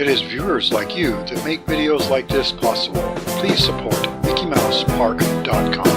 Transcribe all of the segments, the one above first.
It is viewers like you that make videos like this possible. Please support MickeyMousePark.com.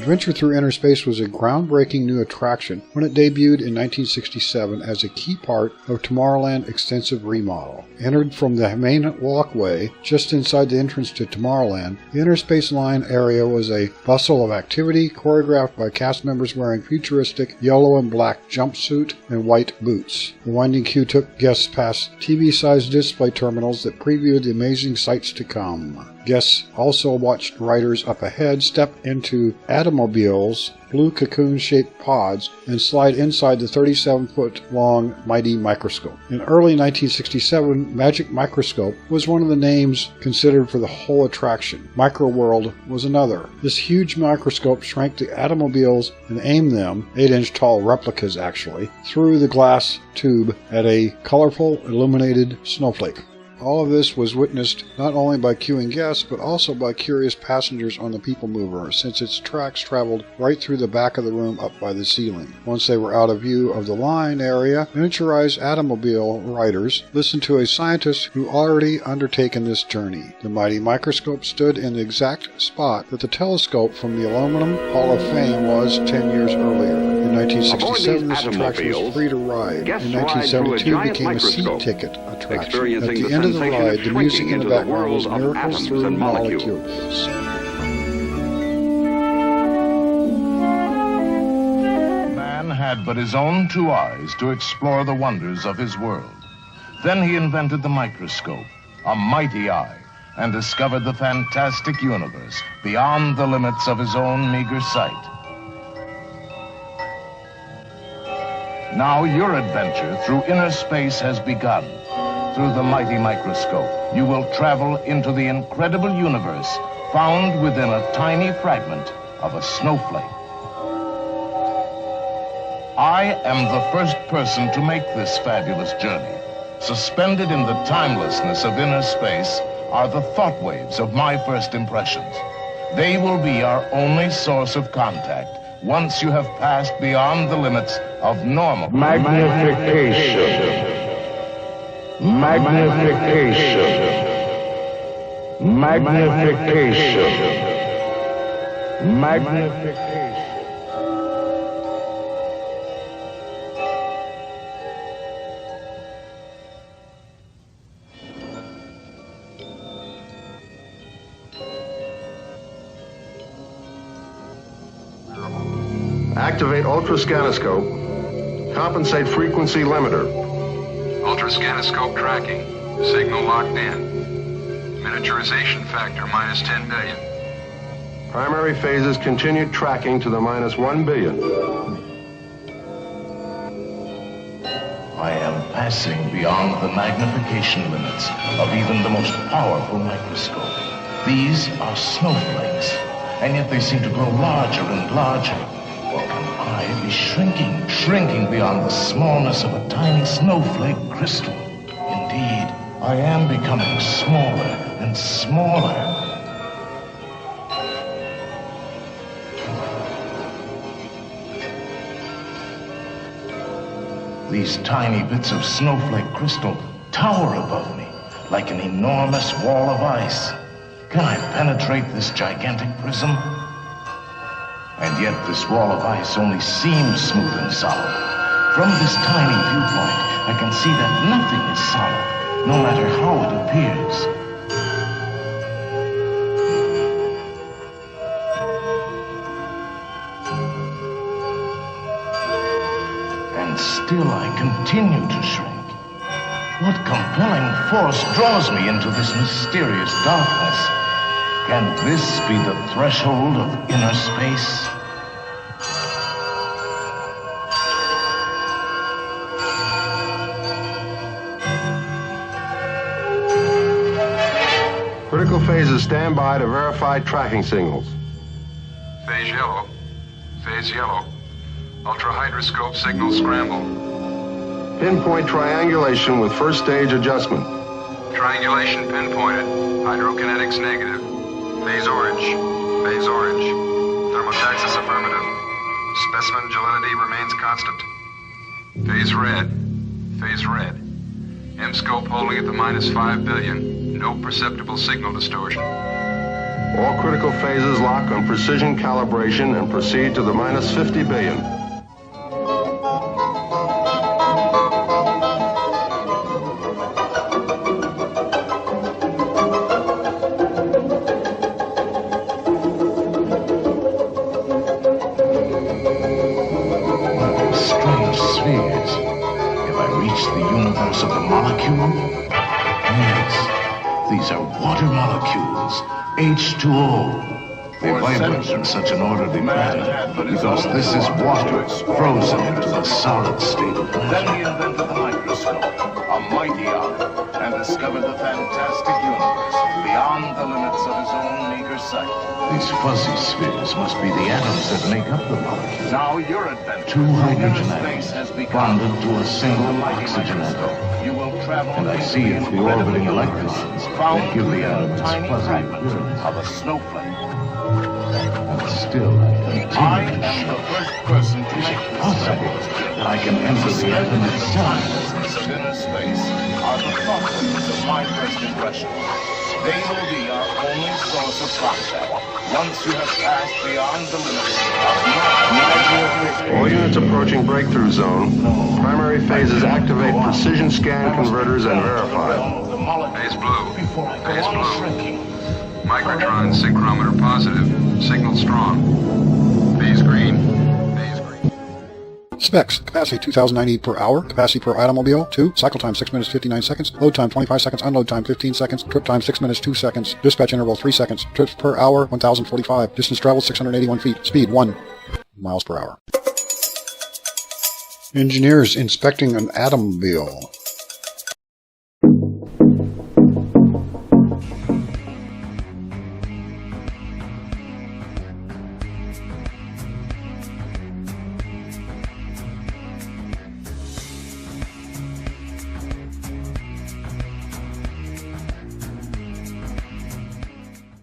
Adventure Through Inner Space was a groundbreaking new attraction when it debuted in 1967 as a key part of Tomorrowland extensive remodel. Entered from the main walkway just inside the entrance to Tomorrowland, the Inner Space line area was a bustle of activity choreographed by cast members wearing futuristic yellow and black jumpsuit and white boots. The winding queue took guests past TV-sized display terminals that previewed the amazing sights to come. Guests also watched riders up ahead step into Atomobiles, blue cocoon-shaped pods, and slide inside the 37-foot-long Mighty Microscope. In early 1967, Mighty Microscope was one of the names considered for the whole attraction. Microworld was another. This huge microscope shrank the Atomobiles and aimed them, 8-inch tall replicas actually, through the glass tube at a colorful, illuminated snowflake. All of this was witnessed not only by queuing guests, but also by curious passengers on the People Mover, since its tracks traveled right through the back of the room up by the ceiling. Once they were out of view of the line area, miniaturized automobile riders listened to a scientist who already undertaken this journey. The Mighty Microscope stood in the exact spot that the telescope from the Aluminum Hall of Fame was 10 years earlier. In 1967, this attraction was free to ride. In 1972, it became a seat ticket attraction. At the end of the ride, the music in the background was Miracles Through Molecules. Man had but his own two eyes to explore the wonders of his world. Then he invented the microscope, a mighty eye, and discovered the fantastic universe beyond the limits of his own meager sight. Now your adventure through inner space has begun. Through the Mighty Microscope, you will travel into the incredible universe found within a tiny fragment of a snowflake. I am the first person to make this fabulous journey. Suspended in the timelessness of inner space are the thought waves of my first impressions. They will be our only source of contact once you have passed beyond the limits of normal magnification. Magnification. Magnification. Magnification. Activate ultrascanoscope. Compensate frequency limiter. Ultrascanoscope tracking. Signal locked in. Miniaturization factor minus 10 billion. Primary phases continued tracking to the minus 1 billion. I am passing beyond the magnification limits of even the most powerful microscope. These are snowflakes, and yet they seem to grow larger and larger. Or can I be shrinking beyond the smallness of a tiny snowflake crystal? Indeed, I am becoming smaller and smaller. These tiny bits of snowflake crystal tower above me like an enormous wall of ice. Can I penetrate this gigantic prism? And yet this wall of ice only seems smooth and solid. From this tiny viewpoint, I can see that nothing is solid, no matter how it appears. And still I continue to shrink. What compelling force draws me into this mysterious darkness? Can this be the threshold of inner space? Critical phases stand by to verify tracking signals. Phase yellow. Phase yellow. Ultrahydroscope signal scramble. Pinpoint triangulation with first stage adjustment. Triangulation pinpointed. Hydrokinetics negative. Phase orange. Phase orange. Thermotaxis affirmative. Specimen gelinity remains constant. Phase red. Phase red. M-scope holding at the -5 billion. No perceptible signal distortion. All critical phases lock on precision calibration and proceed to the -50 billion. Strange spheres. Have I reached the universe of the molecule? Yes. These are water molecules. H2O. They vibrate in such an orderly pattern because this is water frozen into the solid state of Then matter. he invented the microscope, a mighty art, and discovered the fantastic universe beyond the limits of his own meager sight. These fuzzy spheres must be the atoms that make up the molecule. Now your adventure Two through hydrogen inner atoms space has begun. bonded to a single The mighty oxygen microscope. atom. You will travel And I into see it's the orbiting incredible electrons universe, that found give the within atom a its tiny fuzzy fragment appearance. of a snowflake. And still I I continue to am the show. first person to Is make it this possible that I can enter the atom itself? timelessness of inner space are the thought waves of my first impression. They will be our only source of contact once you have passed beyond the limits of All units approaching breakthrough zone. Primary phases activate precision scan converters and verify. Phase blue. Phase blue. Microtron synchrometer positive. Signal strong. Phase green. Phase green. Specs: capacity 2,090 per hour, capacity per automobile 2, cycle time 6 minutes 59 seconds, load time 25 seconds, unload time 15 seconds, trip time 6 minutes 2 seconds, dispatch interval 3 seconds, trips per hour 1,045, distance traveled 681 feet, speed 1 miles per hour. Engineers inspecting an automobile.